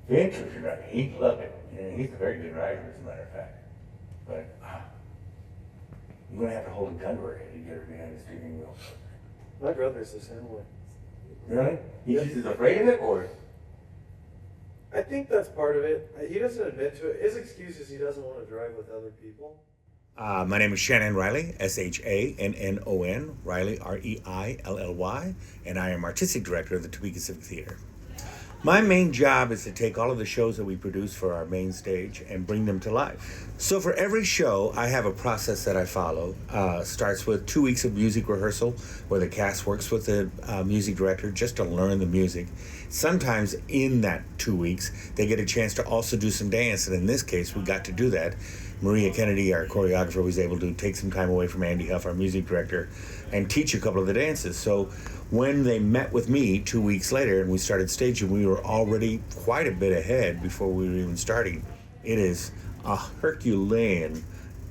Vince was driving. He loved it. And he's a very good driver, as a matter of fact. But you're going to have to hold a gun to her head to get her behind the steering wheel. My brother's the same way. Really? He's just afraid of it, or? I think that's part of it. He doesn't admit to it. His excuse is he doesn't want to drive with other people. My name is Shannon Riley, Shannon, Riley, Reilly, and I am Artistic Director of the Topeka Civic Theater. My main job is to take all of the shows that we produce for our main stage and bring them to life. So for every show, I have a process that I follow. Starts with 2 weeks of music rehearsal where the cast works with the music director just to learn the music. Sometimes in that 2 weeks, they get a chance to also do some dance, and in this case, we got to do that. Maria Kennedy, our choreographer, was able to take some time away from Andy Huff, our music director, and teach a couple of the dances. So when they met with me 2 weeks later and we started staging, we were already quite a bit ahead before we were even starting. It is a Herculean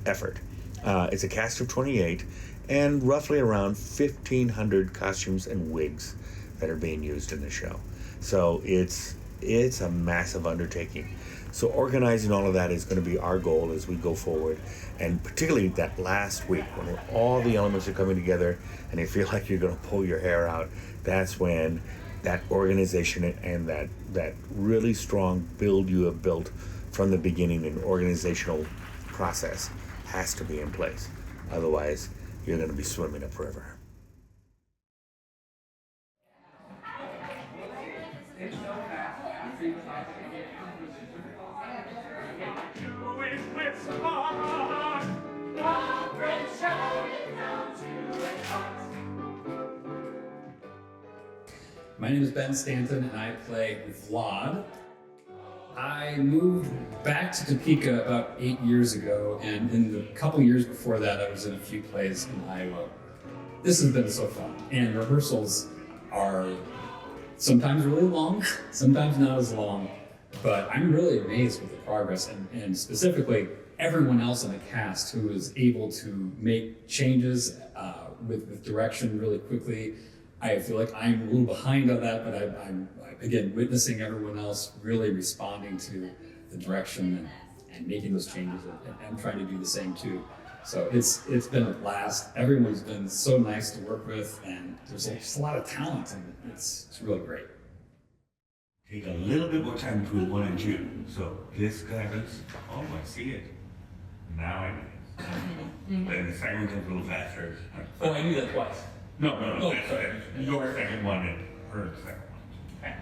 effort. It's a cast of 28 and roughly around 1,500 costumes and wigs that are being used in the show. So it's a massive undertaking. So organizing all of that is going to be our goal as we go forward, and particularly that last week when all the elements are coming together and you feel like you're going to pull your hair out. That's when that organization and that really strong build you have built from the beginning, an organizational process, has to be in place. Otherwise, you're going to be swimming upriver. My name is Ben Stanton and I play Vlad. I moved back to Topeka about 8 years ago, and in the couple years before that I was in a few plays in Iowa. This has been so fun, and rehearsals are sometimes really long, sometimes not as long, but I'm really amazed with the progress, and specifically everyone else in the cast who is able to make changes with direction really quickly. I feel like I'm a little behind on that, but I'm again witnessing everyone else really responding to the direction and making those changes, and trying to do the same too. So it's been a blast. Everyone's been so nice to work with, and there's just a lot of talent, and it's really great. Take a little bit more time between 1 and 2. So this happens. Oh, I see it. Now I know. Then the second one comes a little faster. Oh, I knew that twice. No. Oh, That's sorry. your second one and her second one. Okay.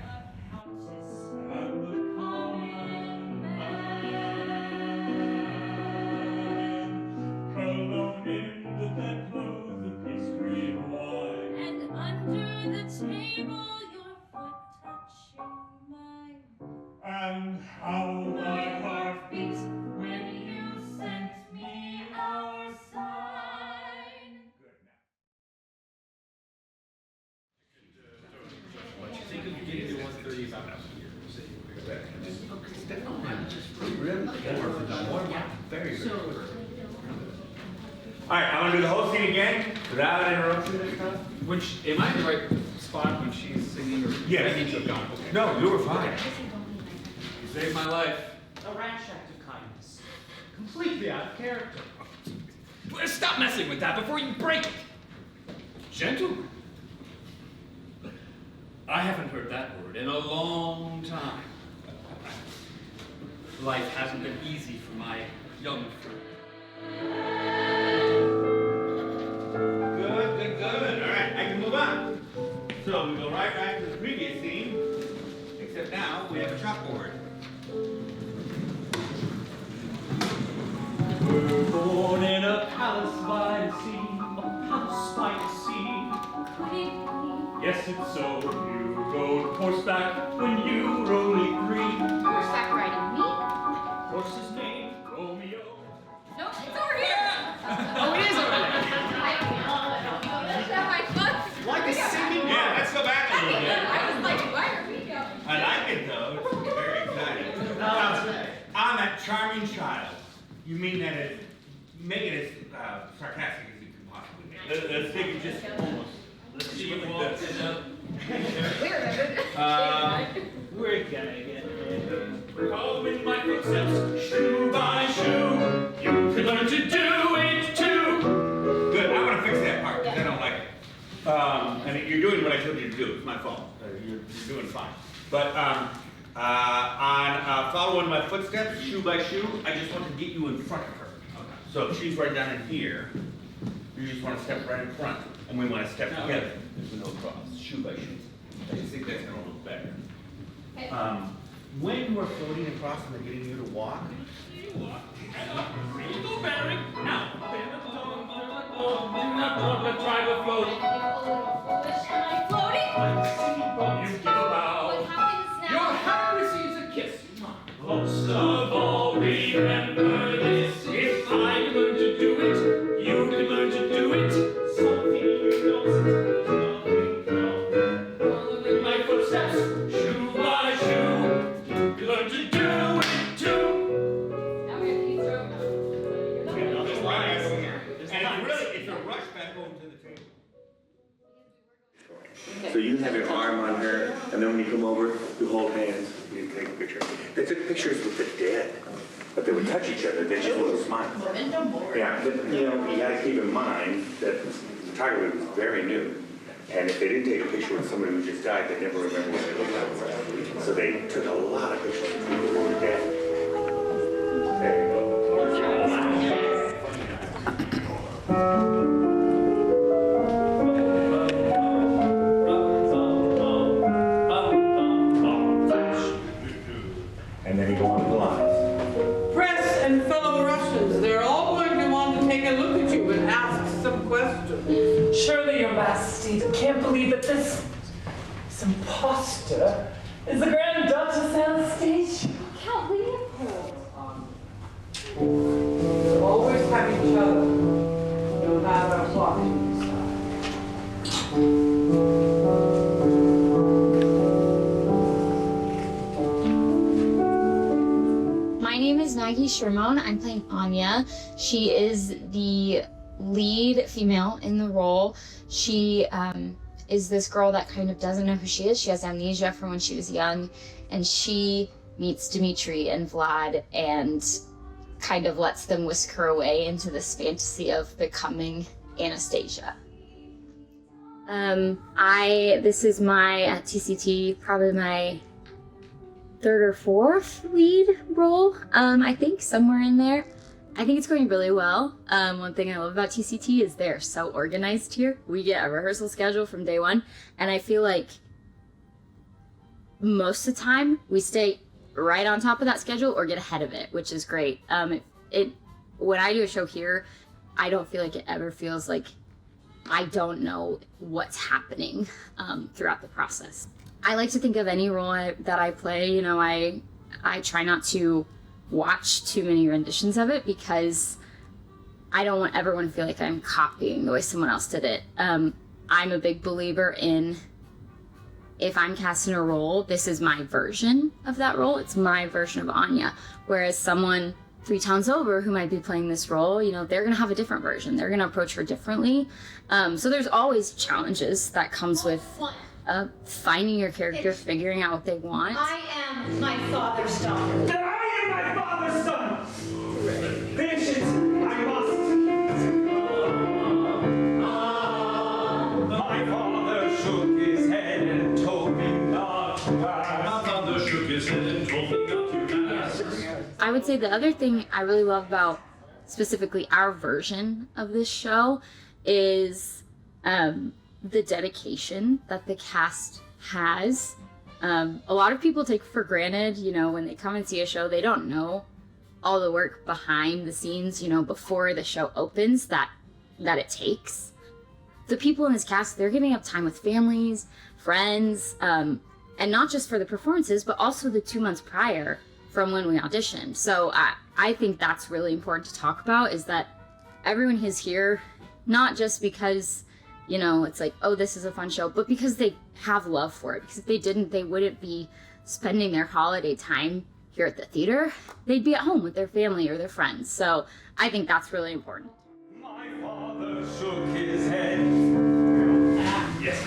And under the table, your foot touching mine. And how My heart beats when you sent me our sign. All right, I'm gonna do the whole scene again without interruption this time. Am I in the right spot when she's singing, or Yes. I need to have gone? Okay. No, you were fine. You saved my life. A rash act of kindness. Completely out of character. Stop messing with that before you break it. Gentlemen. I haven't heard that word in a long time. Life hasn't been easy for my young friend. Good. All right, I can move on. So we go right back to the previous scene, except now we have a chalkboard. We're born in a palace by the sea, a palace by the sea. Yes, it's so. You rode horseback when you were only 3. Horseback riding me? Horse's name, Romeo. No, it's over here. Oh, it is over there. Is that my foot? Like a singing Yeah, let's go back a little bit. I was like, why are we going? I like it though. It's very exciting. I'm that charming child. You mean that make it as sarcastic as you can possibly make. Let's take it just almost. Let's see what walks it up. We're We're gonna get it. footsteps, shoe by shoe. You can learn to do it too. Good. I want to fix that part because I don't like it. And you're doing what I told you to do. It's my fault. You're doing fine. But on following my footsteps, shoe by shoe, I just want to get you in front of her. Okay. So if she's right down in here, you just want to step right in front, and we want to step together. There's no cross, shoe by shoe. I just think that's going to look better. Okay. When you are floating across and they're getting you to walk, You walk, and up, you go bearing. Now, bend the tongue, do not try to float. I'm floating. You give a bow. What happens Your now? heart receives a kiss. Most of all, remember this. If I learn to do it, you can learn to do it. Something you don't following my footsteps, shoe by shoe. You can learn to do it too. Now we're gonna keep throwing up. just right over here. And it's a rush back over to the table. So you have your arm on her, and then when you come over, you hold hands, you take a picture. They took pictures with the dead, but they would touch each other, they just wouldn't smile. Yeah, but you know, you gotta keep in mind that photography was very new. And if they didn't take a picture with somebody who just died, they never remember what they looked like. So they took a lot of pictures of people who were dead. There you go. And then you go on to the lines. Press and fellow Russians, they're all going to want to take a look at you and ask some questions. Surely, Your Majesty can't believe that this imposter is the Grand Duchess Anastasia. Count Leopold. We'll always have each other, no matter what you decide. My name is Maggie Shermone. I'm playing Anya. She is the lead female in the role. She is this girl that kind of doesn't know who she is. She has amnesia from when she was young, and she meets Dmitri and Vlad and kind of lets them whisk her away into this fantasy of becoming Anastasia. This is my TCT, probably my third or fourth lead role, I think, somewhere in there. I think it's going really well. One thing I love about TCT is they're so organized here. We get a rehearsal schedule from day one, and I feel like most of the time we stay right on top of that schedule or get ahead of it, which is great. When I do a show here, I don't feel like it ever feels like I don't know what's happening throughout the process. I like to think of any role that I play, you know, I try not to watch too many renditions of it because I don't want everyone to feel like I'm copying the way someone else did it. I'm a big believer in, if I'm casting a role, this is my version of that role. It's my version of Anya. Whereas someone 3 towns over who might be playing this role, you know, they're gonna have a different version. They're gonna approach her differently. So there's always challenges that comes with finding your character, figuring out what they want. I am my father's daughter. That I am my father's son! Patience, I must. My father shook his head and told me not to pass. My father shook his head and told me not to pass. I would say the other thing I really love about specifically our version of this show is the dedication that the cast has. A lot of people take for granted, you know, when they come and see a show, they don't know all the work behind the scenes, you know, before the show opens that it takes. The people in this cast, they're giving up time with families, friends, and not just for the performances, but also the 2 months prior from when we auditioned. So I think that's really important to talk about, is that everyone is here, not just because, you know, it's like, oh, this is a fun show, but because they have love for it. Because if they didn't, they wouldn't be spending their holiday time here at the theater. They'd be at home with their family or their friends. So I think that's really important. My father shook his head. Yes.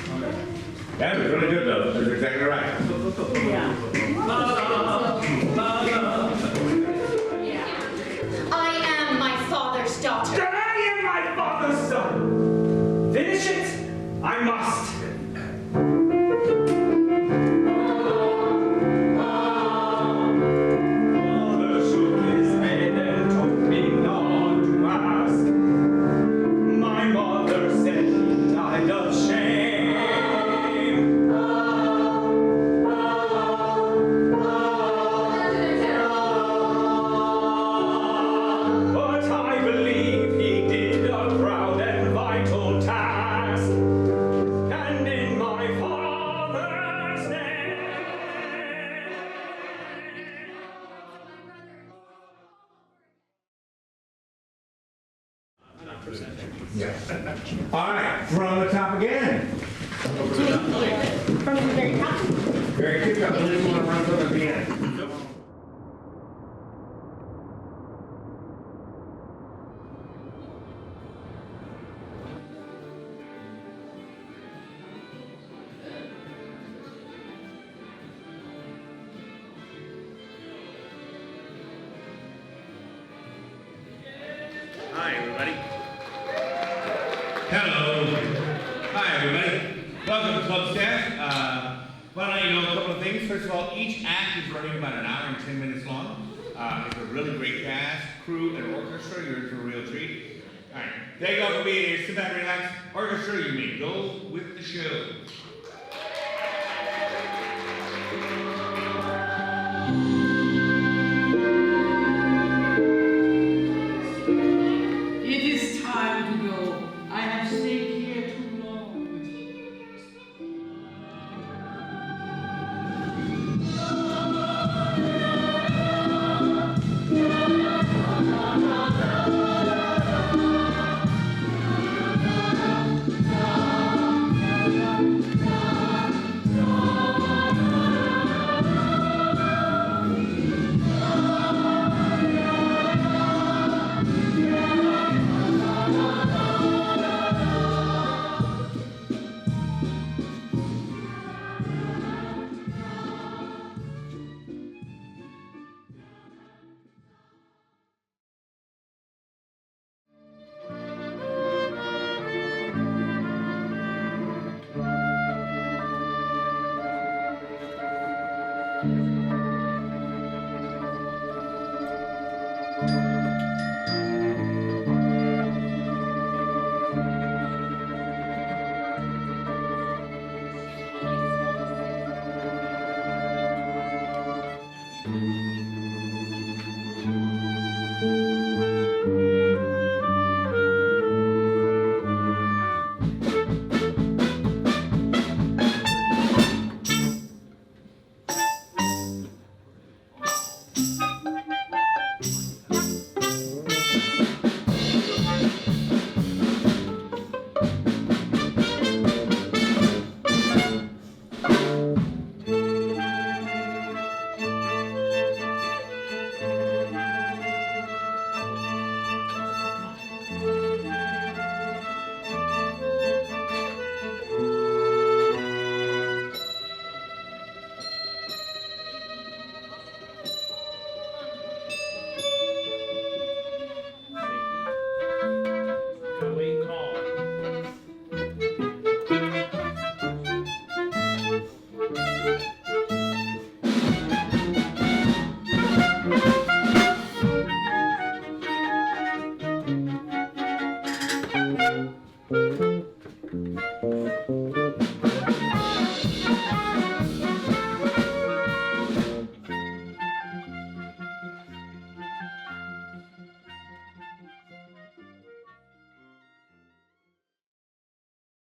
That was really good, though. That's exactly right. Yeah. again. From the very top. Very good. I believe you want to run from the piano. Hi, everybody. Hello. Hi, everybody. Welcome to Club Staff. Want to let you know a couple of things. First of all, each act is running about an hour and 10 minutes long. It's a really great cast, crew, and orchestra. You're in for a real treat. All right. Thank you all for being here. Sit back, relax. Orchestra, you may go with the show.